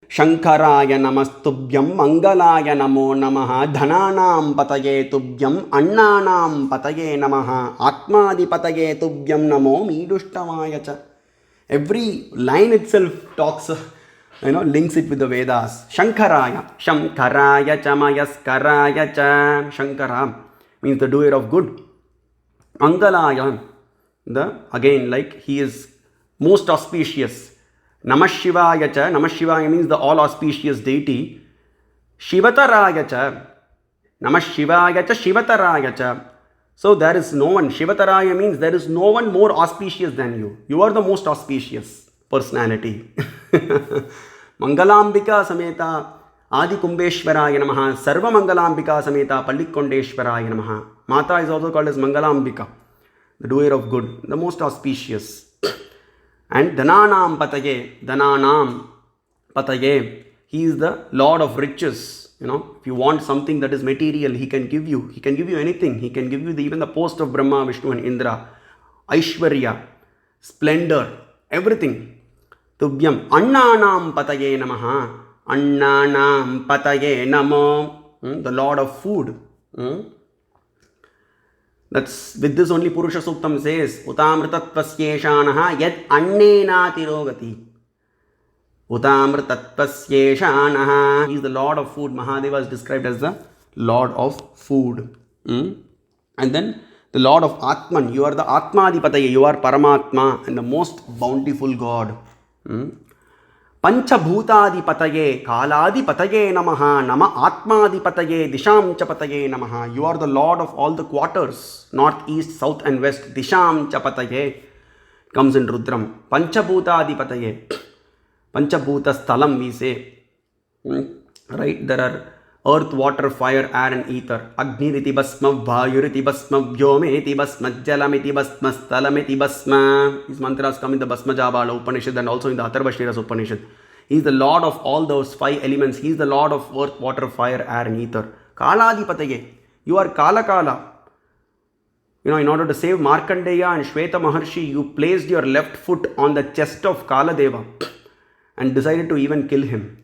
शंकराय नमस्तुभ्यं मंगलाय नमो नमः धनानां पतये तुभ्यं अन्नानां पतये नमः आत्मादिपतये तुभ्यं नमो मीडुष्टमाय च. Every line itself talks, links it with the Vedas. Shankaraya, Shankaraya Chamayaskaraya cha. Shankara means the doer of good. Mangalaya, again, like he is most auspicious. Namah Shivaya cha. Namah Shivaya means the all auspicious deity. Shivataraya cha. Namah Shivaya cha Shivataraya cha. So there is no one. Shivataraya means there is no one more auspicious than you. You are the most auspicious personality. Mangalambika Sameta Adi Kumbeshwaraya Namaha. Sarva Mangalambika Sameta Pallikondeshwaraya Namaha. Mata is also called as Mangalambika, the doer of good, the most auspicious. And Dhananam Pataye, he is the Lord of riches. If you want something that is material, he can give you. He can give you anything. He can give you even the post of Brahma, Vishnu and Indra, Aishwarya, splendor, everything. Tubhyam Annanam Pataye Namaha. Annanam Pataye Namo. The Lord of food. That's with this only Purusha Suktam says Utamritatvasyeeshanaha yad annena tirogati. Utamritatvasyeeshanaha. He is the Lord of food. Mahadeva is described as the Lord of food. And then the Lord of Atman. You are the Atmadipataye. You are Paramatma and the most bountiful God. Panchabhutadipataye Kaladipataye Namaha Nama Atmadipataye Disham Chapataye Namaha. You are the Lord of all the quarters, north, east, south and west. Disham Chapataye comes in Rudram. Panchabhutadipataye. Panchabhuta Sthalam we say. Right? There are earth, water, fire, air and ether. Agni riti basma, vayuriti basma, vyometi basma, jalamiti basma, stalamiti basma. These mantras come in the Basma Jabala Upanishad and also in the Atharvashniras Upanishad. He is the Lord of all those 5 elements. He is the Lord of earth, water, fire, air and ether. Kaladipataye. You are Kala Kala. In order to save Markandeya and Shweta Maharshi, you placed your left foot on the chest of Kaladeva and decided to even kill him.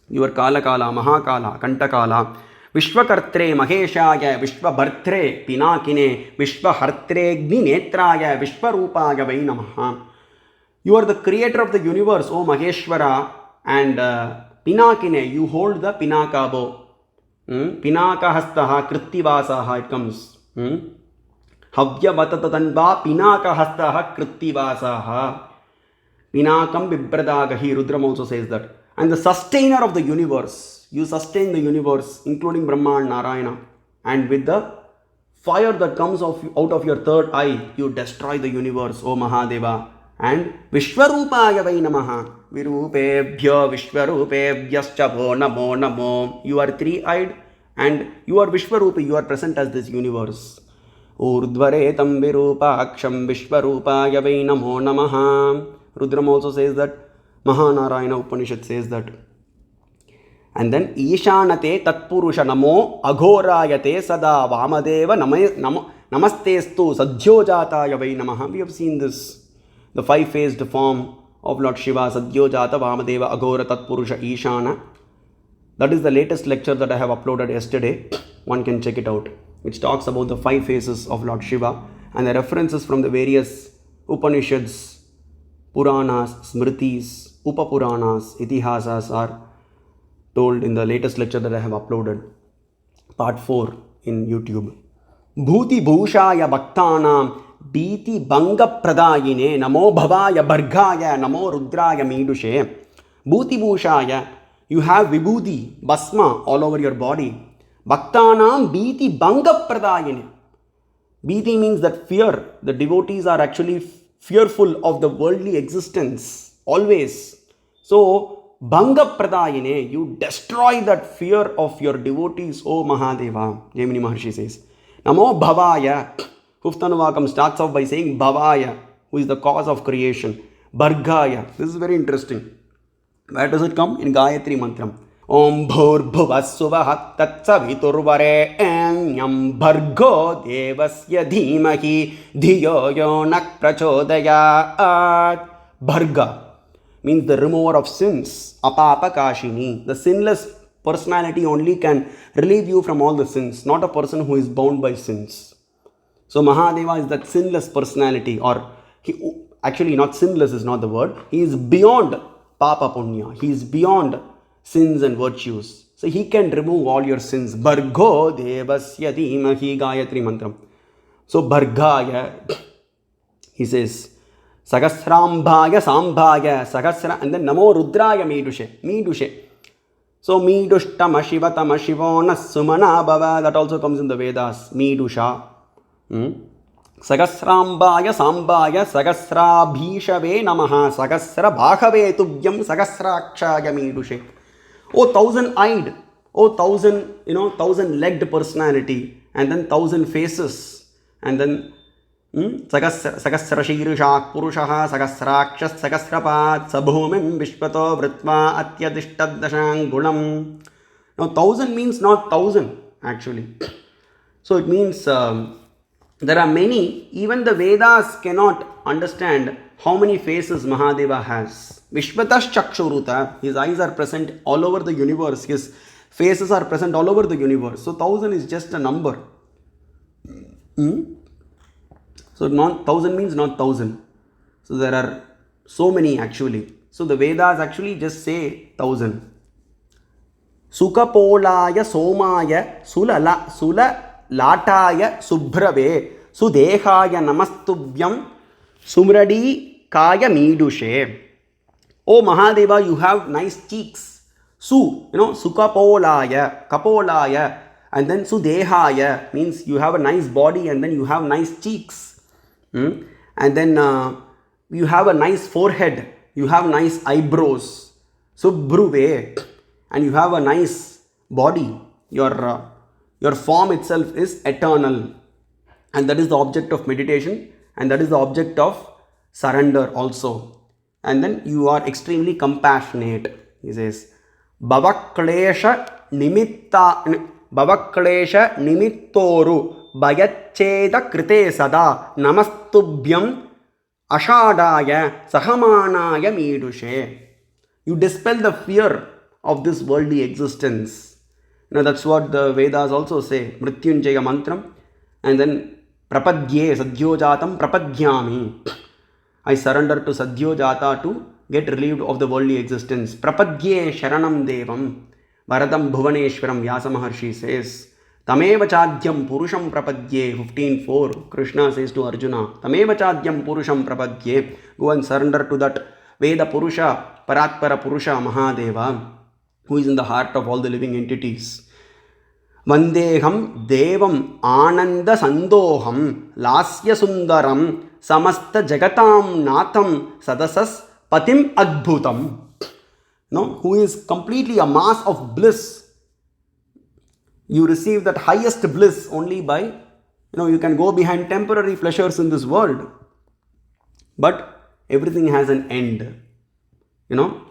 You are Kala Kala, Mahakala, Kantakala, Vishwakartre, Maheshaya, Vishwabhartre, Pinakine, Vishwahartre, Gninetraya, Vishwarupaya Vai Namaha. You are the creator of the universe, O Maheshwara, and Pinakine, you hold the Pinaka bow. Pinaka hastaha, Krittivasaha, it comes. Havya Vatatatanba, Pinaka hastaha, Krittivasaha. Pinakam Vibradagahi, Rudram also says that. And the sustainer of the universe. You sustain the universe, including Brahma and Narayana. And with the fire that comes out of your third eye, you destroy the universe, O Mahadeva. And Vishwarupaya Vai Namaha. Virupebhya Vishwarupebhyascha Vo Namo Namo. You are 3-eyed and you are Vishwarupa. You are present as this universe. Urdhvaretam Virupaksham Vishwarupaya Vai Namo Namaha. Rudram also says that. Mahanarayana Upanishad says that. And then Ishanate Tatpurusha Namo Aghorayate Sada Vamadeva Namastestu Sadyojataya Vai Namaha. We have seen this. The 5-phased form of Lord Shiva, Sadyojata, Vamadeva, Aghora, Tatpurusha, Ishana. That is the latest lecture that I have uploaded yesterday. One can check it out. Which talks about the 5 phases of Lord Shiva and the references from the various Upanishads, Puranas, Smritis, Upapuranas, Itihasas are told in the latest lecture that I have uploaded. Part 4 in YouTube. Bhuti Bhushaya Bhaktanam Biti Banga Pradayine Namo Bhavaya Bhargaya Namo Rudraya Midushe. Bhuti Bhushaya, you have Vibhuti, Basma all over your body. Bhaktanam Biti Banga Pradayine. Biti means that fear. The devotees are actually fearful of the worldly existence. Always. So, Banga Pradayine, you destroy that fear of your devotees, O Mahadeva. Jaimini Maharshi says. Namo Bhavaya. Fifth Anuvakam starts off by saying Bhavaya, who is the cause of creation. Bhargaya. This is very interesting. Where does it come? In Gayatri Mantram. Om Bhurbhuvassuvahat Tatsaviturvare Bhargo Devasya Dhimahi Dhiyo Yonak Prachodayat. Bharga. means the remover of sins. Apapa Kashini. The sinless personality only can relieve you from all the sins, not a person who is bound by sins. So Mahadeva is that sinless personality, or actually not sinless is not the word. He is beyond Papa Punya. He is beyond sins and virtues. So he can remove all your sins. Bhargo Devasya Dhimahi Gayatri Mantram. So Bhargaya, he says, Sagasrambhaya Sambhaya Sagasra, and then Namo Rudraya Medushe. So Medushtam Shivatam Shivona Sumana Bhava, that also comes in the Vedas. Medusha. Sagasrambhaya Sambhaya Sagasrabhishave Namaha Sagasra Bhakave Tubhyam Sagasrakshaya Medushe. Oh, 1,000-eyed, oh, 1,000-legged personality, and then 1,000 faces, and then Sagasra Shirishak Purushaha Sagasrakshas Sagasrapat Sabhumim Vishpato Vritva Atyadishtad Dashang Gunam. Now 1,000 means not 1,000 actually. So it means there are many, even the Vedas cannot understand how many faces Mahadeva has. Vishvatash Chakshuruta, his eyes are present all over the universe, his faces are present all over the universe. So 1,000 is just a number. So 1,000 means not 1,000. So there are so many actually. So the Vedas actually just say 1,000. Sukapolaya Somaya Sula Lataya Subhrave Sudehaya Namastubhyam Sumradi Kaya Medushe. Oh Mahadeva, you have nice cheeks. Sukapolaya, Kapolaya, and then Sudehaya means you have a nice body and then you have nice cheeks. And then you have a nice forehead, you have nice eyebrows. Subhruve, and you have a nice body. Your form itself is eternal. And that is the object of meditation, and that is the object of surrender also. And then you are extremely compassionate. He says, Bhavaklesha Nimittoru Bhayacheda Krite Sada Namastubhyam Ashadaya Sahamanaya Medushe. You dispel the fear of this worldly existence. That's what the Vedas also say. Mrityunjaya Mantram. And then Prapadye Sadhyojatam Prapadhyami. I surrender to Sadhyojata to get relieved of the worldly existence. Prapadye Sharanam Devam. Bharadam Bhuvaneshwaram, Vyasa Maharshi says. Tameva Chadyam Purusham Prapadye. 15.4. Krishna says to Arjuna. Tameva Chadyam Purusham Prapadye. Go and surrender to that Veda Purusha, Paratpara Purusha Mahadeva, who is in the heart of all the living entities. Vandeham Devam Ananda Sandoham Lasya Sundaram Samasta Jagatam Natham Sadasas Patim Adbhutam. Who is completely a mass of bliss. You receive that highest bliss only by, you can go behind temporary pleasures in this world. But everything has an end.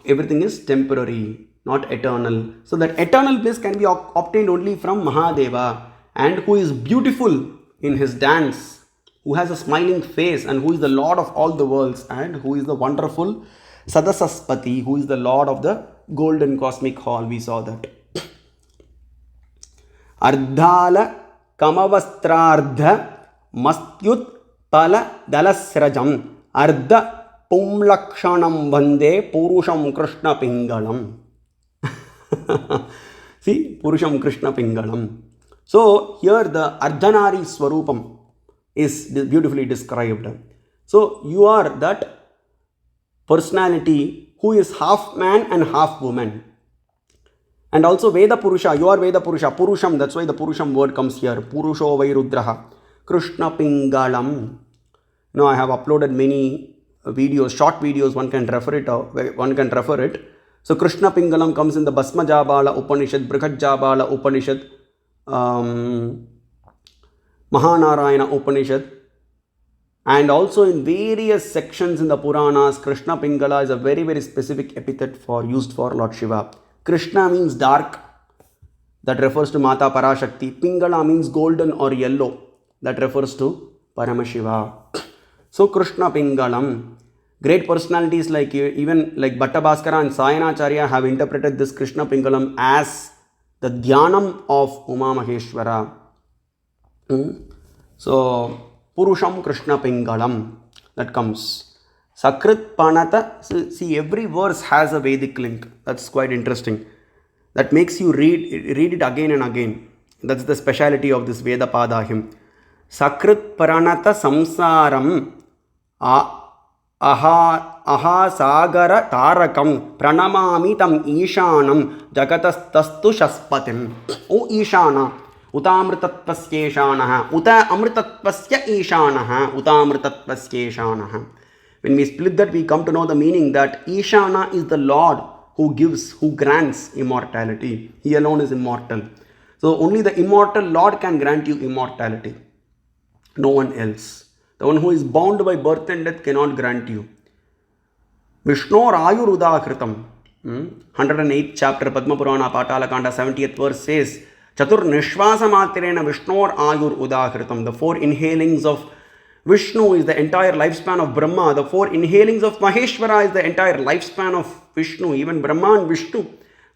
Everything is temporary, not eternal. So that eternal bliss can be obtained only from Mahadeva, and who is beautiful in his dance, who has a smiling face, and who is the Lord of all the worlds, and who is the wonderful Sadasaspati, who is the Lord of the golden cosmic hall. We saw that. Ardhala Kamavastrardha Mastyut Pala Dalasrajam Ardha Pumlakshanam Vande Purusham Krishna Pingalam. See, Purusham Krishna Pingalam. So here the Ardhanari Swarupam is beautifully described. So you are that personality who is half man and half woman. And also Veda Purusha, you are Veda Purusha. Purusham, that's why the Purusham word comes here. Purusho Vairudraha. Krishna Pingalam. Now I have uploaded many videos, short videos, one can refer it. So Krishna Pingalam comes in the Bhasmajabala Upanishad, Brihajabala Upanishad, Mahanarayana Upanishad, and also in various sections in the Puranas. Krishna Pingala is a very, very specific epithet used for Lord Shiva. Krishna means dark, that refers to Mata Parashakti. Pingala means golden or yellow, that refers to Paramashiva. So Krishna Pingalam. Great personalities like even like Bhatta Bhaskara and Sayanacharya have interpreted this Krishna Pingalam as the Dhyanam of Uma Maheshwara. So, Purusham Krishna Pingalam, that comes. Sakrit Panata, see every verse has a Vedic link. That's quite interesting. That makes you read it again and again. That's the speciality of this Veda Padahim. Sakrit Pranata Samsaram Aha Sagara Tarakam Pranamami Tam Ishanam Jagatastastu Shaspatim. O Ishana, Utamritatvasya Ishanaha, Uta Amritatvasya Ishanaha, Utamritatvasya Ishanaha. When we split that, we come to know the meaning that Ishana is the Lord who gives, who grants immortality. He alone is immortal. So only the immortal Lord can grant you immortality. No one else. The one who is bound by birth and death cannot grant you. Vishnor Ayur Udakritam. 108th chapter Padma Purana Patala Kanda 70th verse says, Chatur Nishvasa Matrena Vishnor Ayur Udakritam. The four inhalings of Vishnu is the entire lifespan of Brahma. The four inhalings of Maheshwara is the entire lifespan of Vishnu. Even Brahma and Vishnu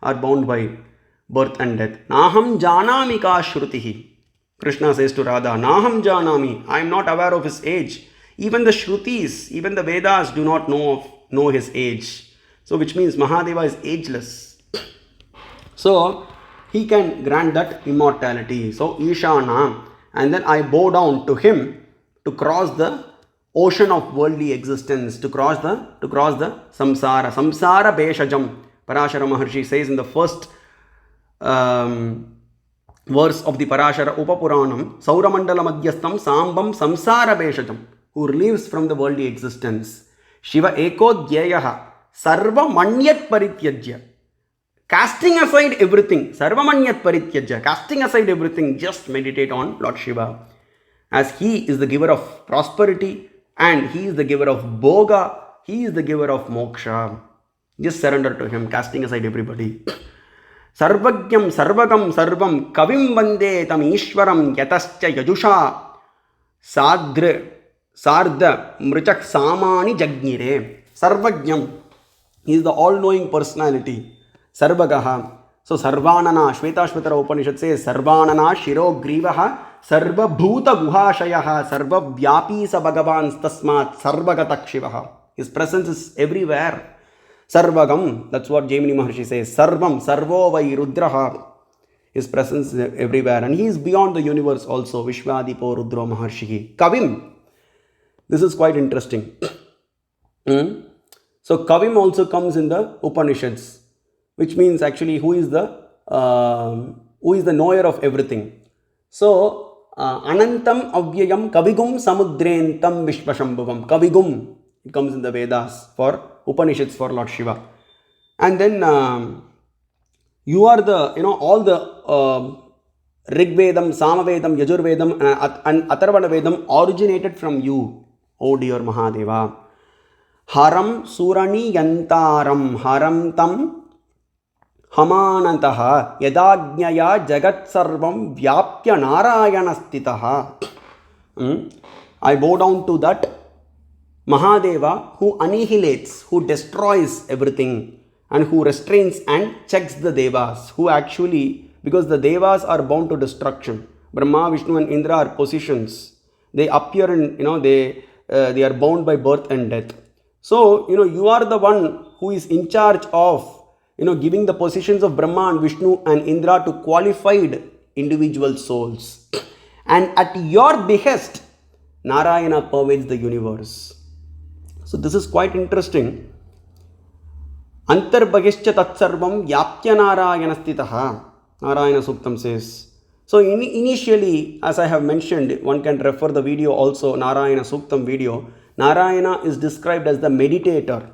are bound by birth and death. Naham janami ka shrutihi. Krishna says to Radha, Naham janami. I am not aware of his age. Even the Shrutis, even the Vedas do not know his age. So which means Mahadeva is ageless. So he can grant that immortality. So Ishana. And then I bow down to him to cross the ocean of worldly existence, to cross the samsara. Samsara Beshajam. Parashara Maharshi says in the first verse of the Parashara Upapuranam, Sauramandala Madhyastam Sambam Samsara Beshajam, who relieves from the worldly existence. Shiva Eko Dhyayaha Sarva Manyat Parityajya. Casting aside everything, Sarva Manyat Parityajya, casting aside everything, just meditate on Lord Shiva. As he is the giver of prosperity and he is the giver of bhoga, he is the giver of moksha. Just surrender to him, casting aside everybody. Sarvagyam Sarvagam Sarvam Kavim Vande Tam Ishwaram Yatascha Yajusha Sardha Mrichak Samani Jagnire. Sarvagyam, he is the all-knowing personality. Sarvagaha. So Sarvanana, Shvetashvatara Upanishad says, Sarvanana Shiro Grivaha Sarva Bhuta Guhashayaha Sarva Vyapi Sa Bhagavans Tasmat Sarvagatak Shivaha. His presence is everywhere. Sarvagam, that's what Jaimini Maharshi says. Sarvam, Sarvo Vai Rudraha. His presence is everywhere. And he is beyond the universe also. Vishwadipo Rudra Maharshihi. Kavim. This is quite interesting. So Kavim also comes in the Upanishads, which means actually who is the knower of everything. So Anantam Avyayam Kavigum Samudrentam Vishvashambhavam. Kavigum, it comes in the Vedas for Upanishads for Lord Shiva. And then you are the, all the Rig Vedam, Samavedam, Yajur Vedam and Atharvana Vedam originated from you, O dear Mahadeva. Haram Surani Yantaram Haram Tam Hamanantaha Yadajnaya Jagat Sarvam Vyapya Narayanastitaha. I bow down to that Mahadeva who annihilates, who destroys everything and who restrains and checks the Devas, who actually, because the Devas are bound to destruction. Brahma, Vishnu and Indra are positions. They appear and, they are bound by birth and death. So, you are the one who is in charge of, giving the positions of Brahma and Vishnu and Indra to qualified individual souls. And at your behest, Narayana pervades the universe. So this is quite interesting. Antarbhagischa tatsarvam yaptya Narayanastitaha. Narayana Suktam says. So initially, as I have mentioned, one can refer the video also, Narayana Suktam video. Narayana is described as the meditator.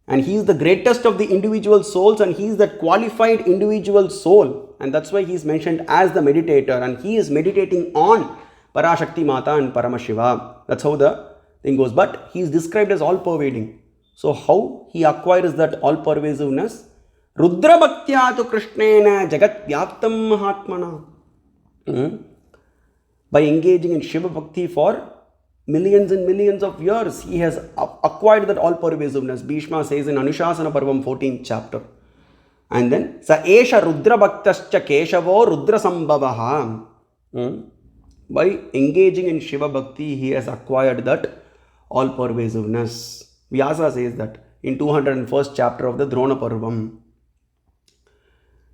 And he is the greatest of the individual souls and he is that qualified individual soul. And that's why he is mentioned as the meditator. And he is meditating on Parashakti Mata and Paramashiva. That's how the thing goes. But he is described as all-pervading. So how he acquires that all-pervasiveness? Rudra Bhaktyatu Krishnena Jagat Vyaptam Mahatmana. By engaging in Shiva Bhakti for millions and millions of years. He has acquired that all-pervasiveness. Bhishma says in Anushasana Parvam 14th chapter. And then, Sa Esha Rudra Bhaktascha Keshavo Rudra Sambhavaha. By engaging in Shiva Bhakti, he has acquired that all-pervasiveness. Vyasa says that in 201st chapter of the Drona Parvam.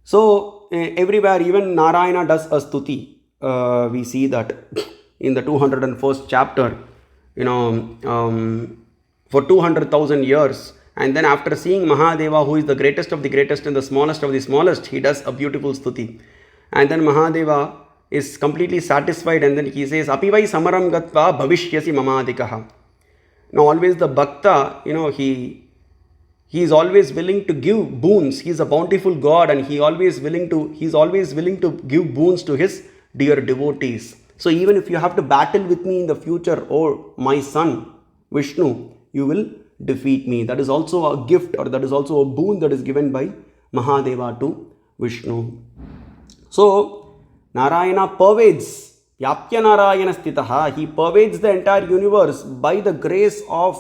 So, everywhere, even Narayana does a stuti. We see that in the 201st chapter, for 200,000 years. And then after seeing Mahadeva, who is the greatest of the greatest and the smallest of the smallest, he does a beautiful stuti. And then Mahadeva is completely satisfied, and then he says, Apivai samaram gatva bhavishyasi mamadikaha. Now always the bhakta, he is always willing to give boons. He is a bountiful God, and he is always willing to give boons to his dear devotees. So even if you have to battle with me in the future, oh my son Vishnu, you will defeat me. That is also a gift, or that is also a boon that is given by Mahadeva to Vishnu. So Narayana pervades, Yapya Narayana Stitaha, he pervades the entire universe by the grace of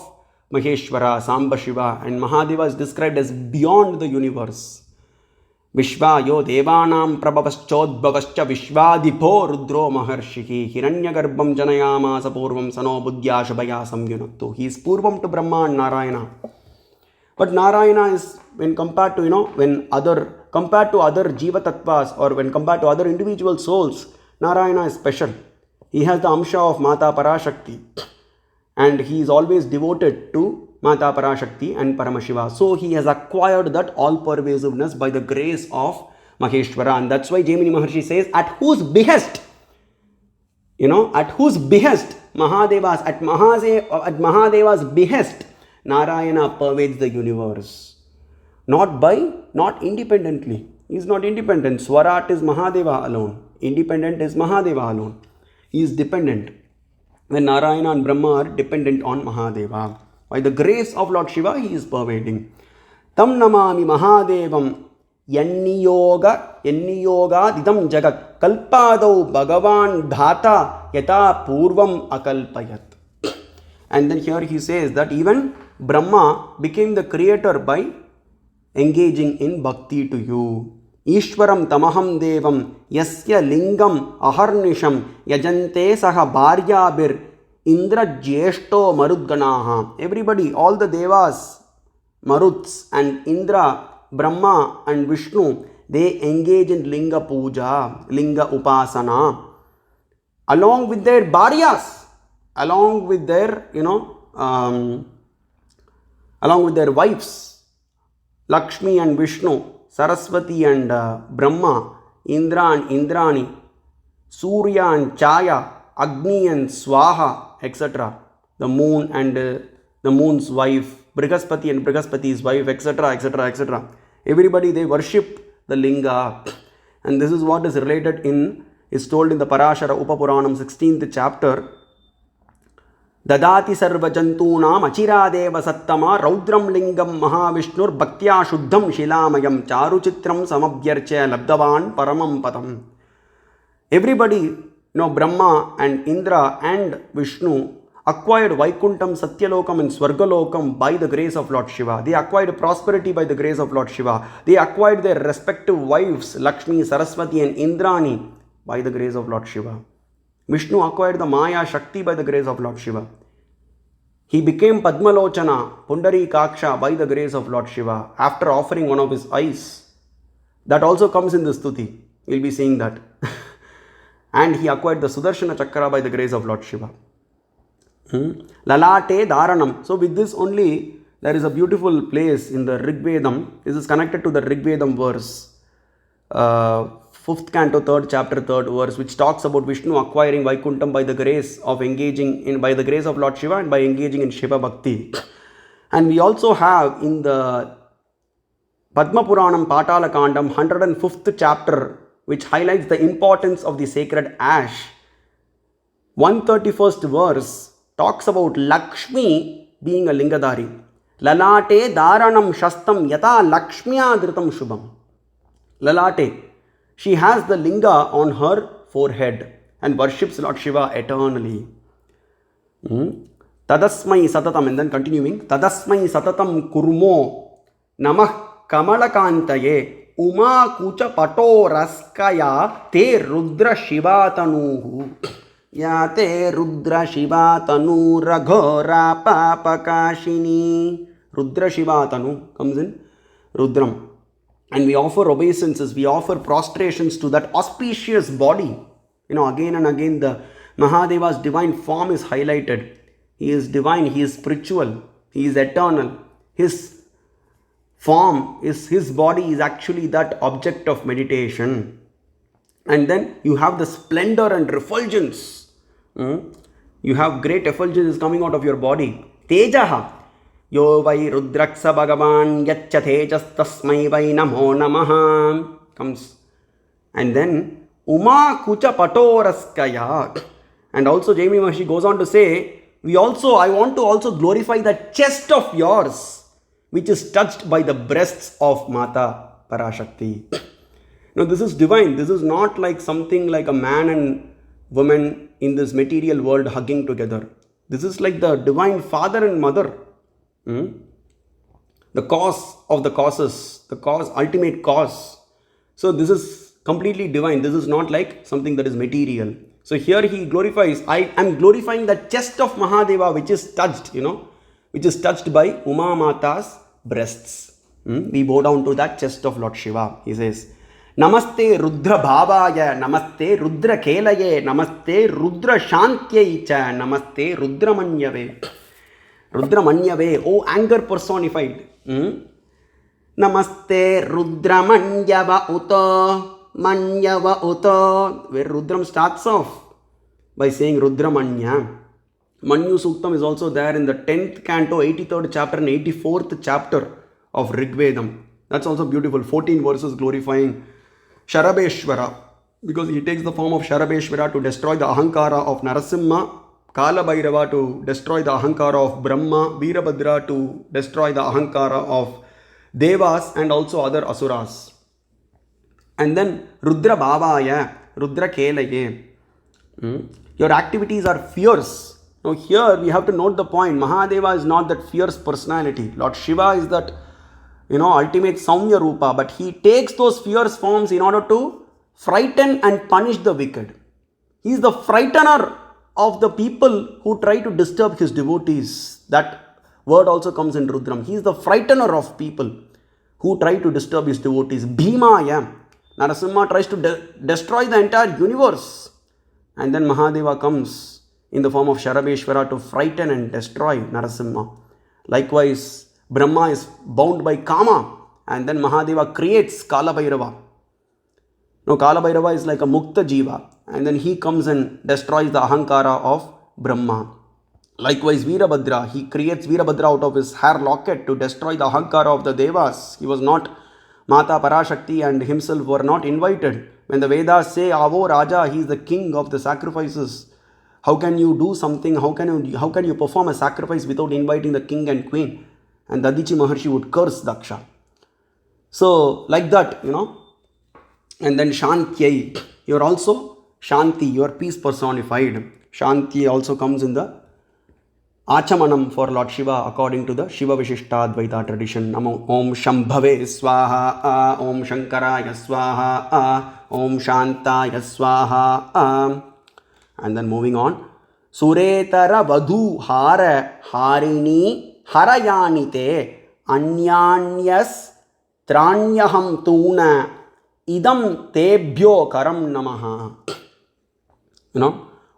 Maheshwara, Samba Shiva, and Mahadeva is described as beyond the universe. Vishva yo devanam prabhavaschodbhavascha vishvadipho rudro maharshiki hiranyagarbham janayamasa purvam sano buddhya shabhaya samyunaktu. He is purvam to Brahma and Narayana. But Narayana is, when compared to, compared to other Jiva Tattvas, or when compared to other individual souls, Narayana is special. He has the Amsha of Mata Parashakti. And he is always devoted to Mata Parashakti and Paramashiva. So he has acquired that all-pervasiveness by the grace of Maheshwara. And that's why Jaimini Maharshi says, at whose behest, at Mahadeva's behest, Narayana pervades the universe. Not independently. He is not independent. Swarat is Mahadeva alone. Independent is Mahadeva alone. He is dependent. When Narayana and Brahma are dependent on Mahadeva. By the grace of Lord Shiva, he is pervading. Tam namami Mahadevam yanniyoga didam jagat kalpadau bhagavan dhata yata purvam akalpayat. And then here he says that even Brahma became the creator by engaging in bhakti to you. Ishwaram tamaham devam yasya lingam aharnisham yajante saha bharyabir indra jyeshto marudganaha. Everybody, all the devas, maruts and Indra, Brahma and Vishnu, they engage in linga puja, linga upasana, along with their bharyas, along with their, along with their wives, Lakshmi and Vishnu, Saraswati and Brahma, Indra and Indrani, Surya and Chaya, Agni and Swaha, etc. The moon and the moon's wife, Brihaspati and Brihaspati's wife, etc., etc., etc. Everybody, they worship the linga. And this is what is is told in the Parashara Upapuranam 16th chapter. Dadati sarva jantunam achiradeva sattama raudram lingam mahavishnur bhaktya shuddham shilamayam charuchitram samabhyarcha labdavan paramam patam. Everybody, Brahma and Indra and Vishnu acquired Vaikuntham, Satyalokam and Swargalokam by the grace of Lord Shiva. They acquired prosperity by the grace of Lord Shiva. They acquired their respective wives, Lakshmi, Saraswati and Indrani, by the grace of Lord Shiva. Vishnu acquired the Maya Shakti by the grace of Lord Shiva. He became Padmalochana, Pundari Kaksha, by the grace of Lord Shiva, after offering one of his eyes. That also comes in the Stuti. We'll be seeing that. And he acquired the Sudarshana Chakra by the grace of Lord Shiva. Lalate Dharanam. So with this only, there is a beautiful place in the Rig Vedam. This is connected to the Rig Vedam verse. 5th canto, 3rd chapter, 3rd verse, which talks about Vishnu acquiring Vaikuntham by the grace of by the grace of Lord Shiva and by engaging in Shiva Bhakti. And we also have in the Padma Puranam Patala Kandam, 105th chapter, which highlights the importance of the sacred ash. 131st verse talks about Lakshmi being a Lingadhari. Lalate Dharanam Shastam Yata Lakshmiya Dhritam Shubham. Lalate. She has the linga on her forehead and worships Lord Shiva eternally. Tadasmai satatam, and then continuing, Tadasmai satatam kurmo namah kamalakantaye uma kucha pato raskaya te rudra shivatanu. Ya te rudra shivatanu raghora papakashini. Rudra shivatanu comes in Rudram. And we offer obeisances, we offer prostrations to that auspicious body. Again and again the Mahadeva's divine form is highlighted. He is divine, he is spiritual, he is eternal. His form, his body is actually that object of meditation. And then you have the splendor and refulgence. You have great effulgence coming out of your body. Tejaha. Yo vai rudraksa bhagavan yaccha tejas tasmai vai namo namaha comes. And then Uma kucha patoraskaya. And also Jaimini Maharshi goes on to say, I want to also glorify that chest of yours, which is touched by the breasts of Mata Parashakti. This is divine. This is not like something like a man and woman in this material world hugging together. This is like the divine father and mother. The cause of the causes, the cause, ultimate cause. So this is completely divine. This is not like something that is material. So here he glorifies, I am glorifying the chest of Mahadeva, which is touched, which is touched by Uma Mata's breasts. We bow down to that chest of Lord Shiva. He says, Namaste Rudra Bhavaya, Namaste Rudra Kelaye, Namaste Rudra Shantyai cha, Namaste Rudra Manyave. Rudra Manyave, oh anger personified. Namaste Rudra Manyava Uta. Manyava Uta, where Rudram starts off by saying Rudra Manya. Manyu Suktam is also there in the 10th canto, 83rd chapter and 84th chapter of Rigvedam. That's also beautiful. 14 verses glorifying Sharabeshwara, because he takes the form of Sharabeshwara to destroy the Ahankara of Narasimha, Kala Bhairava to destroy the Ahankara of Brahma, Veerabhadra to destroy the Ahankara of Devas and also other Asuras. And then Rudra Bhavaya, Rudra Kelaye. Your activities are fierce. Now here we have to note the point. Mahadeva is not that fierce personality. Lord Shiva is that, ultimate Saumya Rupa. But he takes those fierce forms in order to frighten and punish the wicked. He is the frightener of the people who try to disturb his devotees. That word also comes in Rudram. He is the frightener of people who try to disturb his devotees. Bhimaya. Narasimha tries to destroy the entire universe. And then Mahadeva comes in the form of Sharabeshwara to frighten and destroy Narasimha. Likewise, Brahma is bound by Kama. And then Mahadeva creates Kala Bhairava. Now Kala Bhairava is like a Mukta Jiva. And then he comes and destroys the Ahankara of Brahma. Likewise, Veerabhadra, he creates Veerabhadra out of his hair locket to destroy the Ahankara of the Devas. He was not Mata Parashakti and himself were not invited. When the Vedas say, Avo Raja, he is the king of the sacrifices. How can you do something? How can you perform a sacrifice without inviting the king and queen? And Dadichi Maharshi would curse Daksha. So, like that, And then Shantyai, you are also Shanti, your peace personified. Shanti also comes in the Achamanam for Lord Shiva according to the Shiva Vishishtadvaita tradition. Namo Om Shambhave Swaha, Om Shankaraya Swaha, Om Shantaya Swaha. And then moving on. Suretara Vadhu Hara Harini Harayanite Anyanyas Tranyaham Tuna Idam Tebhyo Karam Namaha.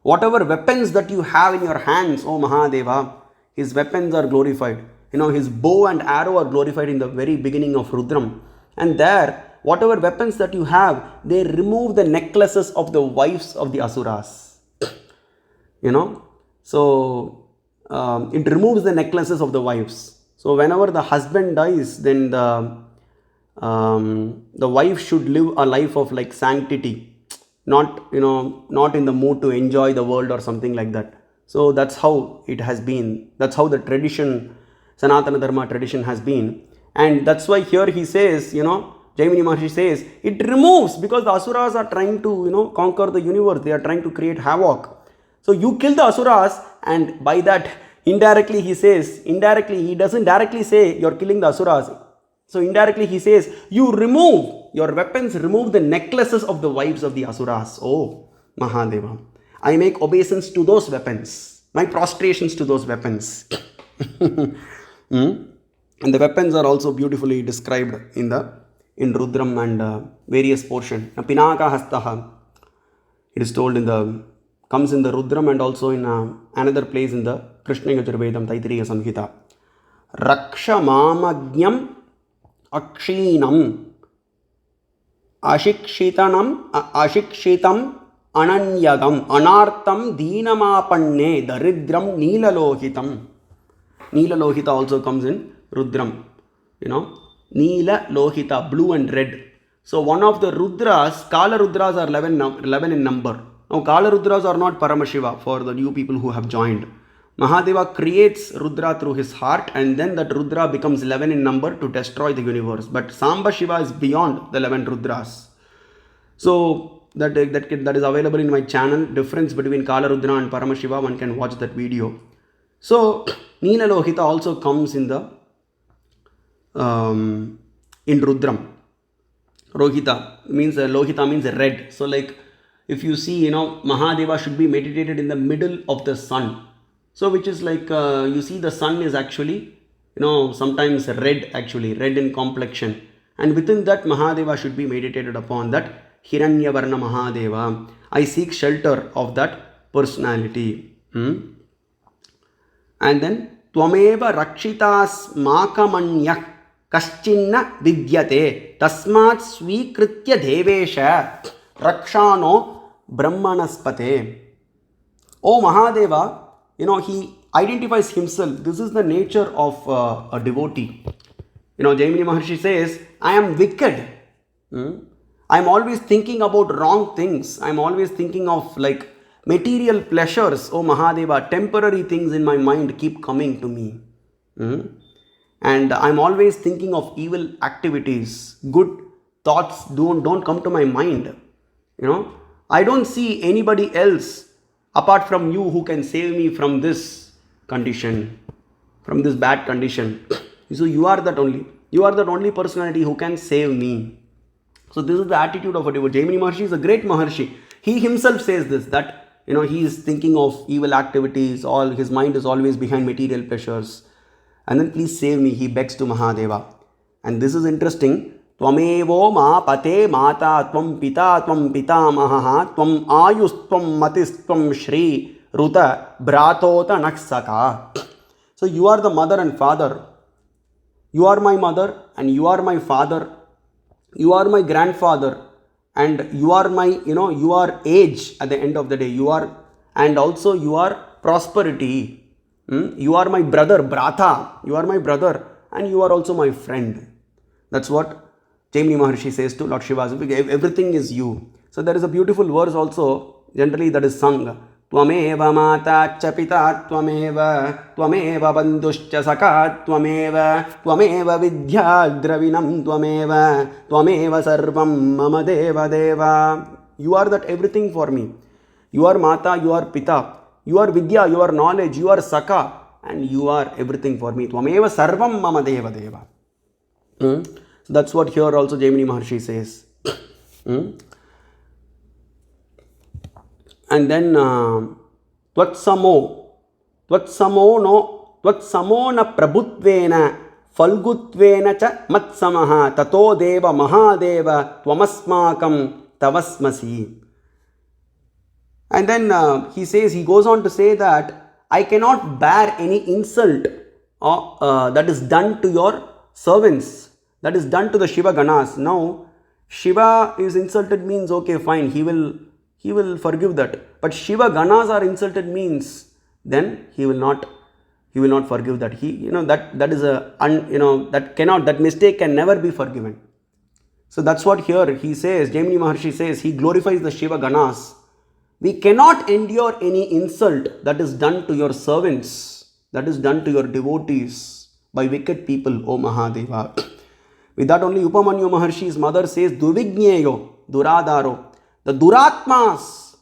Whatever weapons that you have in your hands, O Mahadeva, his weapons are glorified. His bow and arrow are glorified in the very beginning of Rudram. And there, whatever weapons that you have, they remove the necklaces of the wives of the Asuras. So it removes the necklaces of the wives. So whenever the husband dies, then the wife should live a life of like sanctity. Not in the mood to enjoy the world or something like that. So that's how it has been. That's how the tradition, Sanatana Dharma tradition has been. And that's why here he says, Jaimini Maharshi says, it removes, because the Asuras are trying to, conquer the universe. They are trying to create havoc. So you kill the asuras, and by that indirectly he says, indirectly, he doesn't directly say you're killing the asuras. So indirectly he says, you remove your weapons, remove the necklaces of the wives of the asuras. Oh Mahadeva, I make obeisance to those weapons, my prostrations to those weapons. And the weapons are also beautifully described in Rudram and various portion. Pinaka hastaha, it is told comes in the Rudram and also in another place in the Krishna Yajurvedam Taittiriya Samhita. Raksha mamagnyam akshinam ashikshitam ananyagam anartam deenamapanne daridram neelalohitam. Neelalohita also comes in Rudram. Neela Lohita, blue and red. So one of the Rudras, Kala Rudras are 11 in number. Now Kala Rudras are not Paramashiva for the new people who have joined. Mahadeva creates Rudra through his heart, and then that Rudra becomes 11 in number to destroy the universe. But Samba Shiva is beyond the 11 Rudras. So that is available in my channel. Difference between Kala Rudra and Paramashiva, one can watch that video. So Neela Lohita also comes in Rudram. Lohita means red. So like if you see, Mahadeva should be meditated in the middle of the sun. So which is like, you see the sun is actually, sometimes red in complexion. And within that Mahadeva should be meditated upon, that Hiranyavarna Mahadeva. I seek shelter of that personality. And then Tvameva Rakshitas Makamanyak Kaschinna Vidyate Tasmat Swikritya Devesha Rakshano Brahmanaspate. Oh Mahadeva, he identifies himself. This is the nature of a devotee. Jaimini Maharshi says, I am wicked. I am always thinking about wrong things. I am always thinking of like material pleasures. Oh Mahadeva, temporary things in my mind keep coming to me. And I am always thinking of evil activities. Good thoughts don't come to my mind. I don't see anybody else apart from you who can save me from this condition, from this bad condition. So you are that only personality who can save me. So this is the attitude of a devotee. Jaimini Maharshi is a great Maharshi. He himself says this, that he is thinking of evil activities, his mind is always behind material pleasures. And then please save me, he begs to Mahadeva. And this is interesting. Tvamevo ma pate mata tvam pita pitamaha tvam ayus tvam matis tvam shri ruta bratota naksaka. So you are the mother and father. You are my mother and you are my father. You are my grandfather and you are my, you are age at the end of the day. You are, and also you are prosperity. You are my brother, Bratha. You are my brother and you are also my friend. That's what Jaimini Maharshi says to Lord Shiva. Everything is you. So there is a beautiful verse also, generally that is sung. Tvameva mata cha pita tvameva bandhuscha saka tvameva vidya dravinam tvameva sarvam mama deva deva. You are that everything for me. You are mata, you are pita, you are vidya, you are knowledge, you are saka, and you are everything for me. Tvameva sarvam mama deva deva. So that's what here also Jaimini Maharshi says. And then Tvatsamo na prabhutvena falgutvena cha matsamaha tato deva mahadeva tvamasmakam tavasmasi. And then he goes on to say that I cannot bear any insult that is done to your servants, that is done to the Shiva Ganas. Now Shiva is insulted means okay, fine, he will forgive that. But Shiva Ganas are insulted means then he will not forgive that. That is that mistake can never be forgiven. So that's what here he says, Jaimini Maharshi says, he glorifies the Shiva Ganas. We cannot endure any insult that is done to your servants, that is done to your devotees by wicked people, O Mahadeva. With that only Upamanyu Maharshi's mother says, Durvigneyo, Duradaro. The Duratmas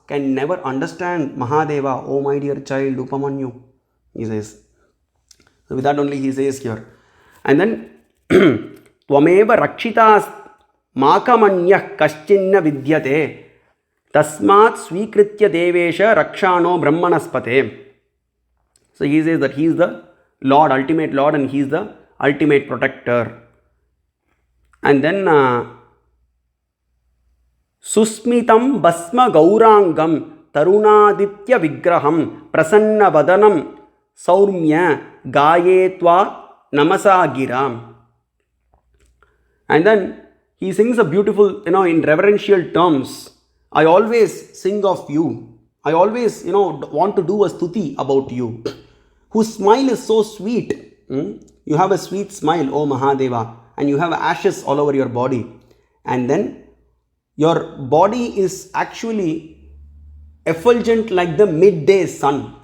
can never understand Mahadeva, oh my dear child, Upamanyu, he says. So with that only he says here. And then, Tvameva rakshitas makamanyah kaschinna vidyate tasmat swikritya devesha rakshano brahmanaspate. So he says that he is the Lord, ultimate Lord, and he is the ultimate protector. And then Susmitam Basma Gaurangam Tarunaditya Vigraham Prasanna Vadanam Saurmya Gayetva Namasa Giram. And then he sings a beautiful, in reverential terms. I always sing of you. I always, want to do a stuti about you. Whose smile is so sweet. You have a sweet smile, O Mahadeva, and you have ashes all over your body. And then your body is actually effulgent like the midday sun.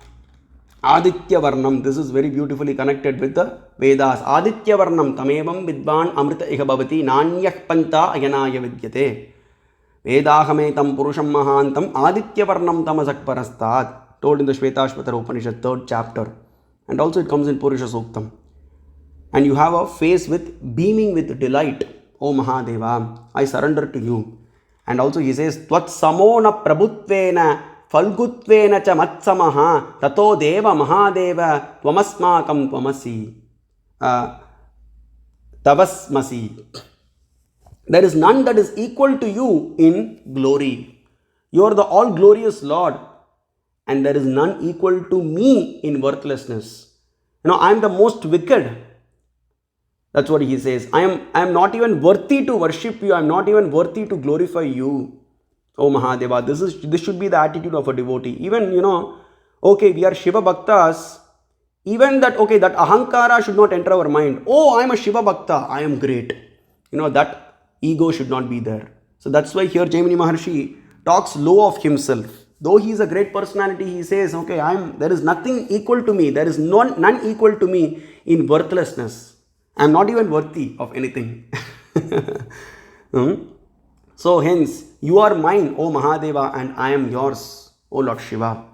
Aditya Varnam. This is very beautifully connected with the Vedas. Aditya Varnam tamevam vidvan amrita iha bhavati nanyah panta ayanaya vidyate. Vedahametam purusham mahantam Aditya Varnam tamasak parastat. Told in the Shvetashvatara Upanishad, 3rd chapter. And also it comes in Purusha Suktam. And you have a face with beaming with delight. O Mahadeva, I surrender to you. And also he says, Tvat samona prabhutvena falgutvena cha matsamaha tato deva mahadeva tvamasmakam tvamasi tavasmasi. There is none that is equal to you in glory. You are the all glorious Lord. And there is none equal to me in worthlessness. I am the most wicked. That's what he says. I am not even worthy to worship you. I am not even worthy to glorify you. Oh Mahadeva, this should be the attitude of a devotee. Even, okay, we are Shiva Bhaktas. Even that ahankara should not enter our mind. Oh, I am a Shiva Bhakta. I am great. That ego should not be there. So that's why here Jaimini Maharshi talks low of himself. Though he is a great personality, he says, okay, there is nothing equal to me. There is none equal to me in worthlessness. I am not even worthy of anything. So hence, you are mine, O Mahadeva, and I am yours, O Lord Shiva.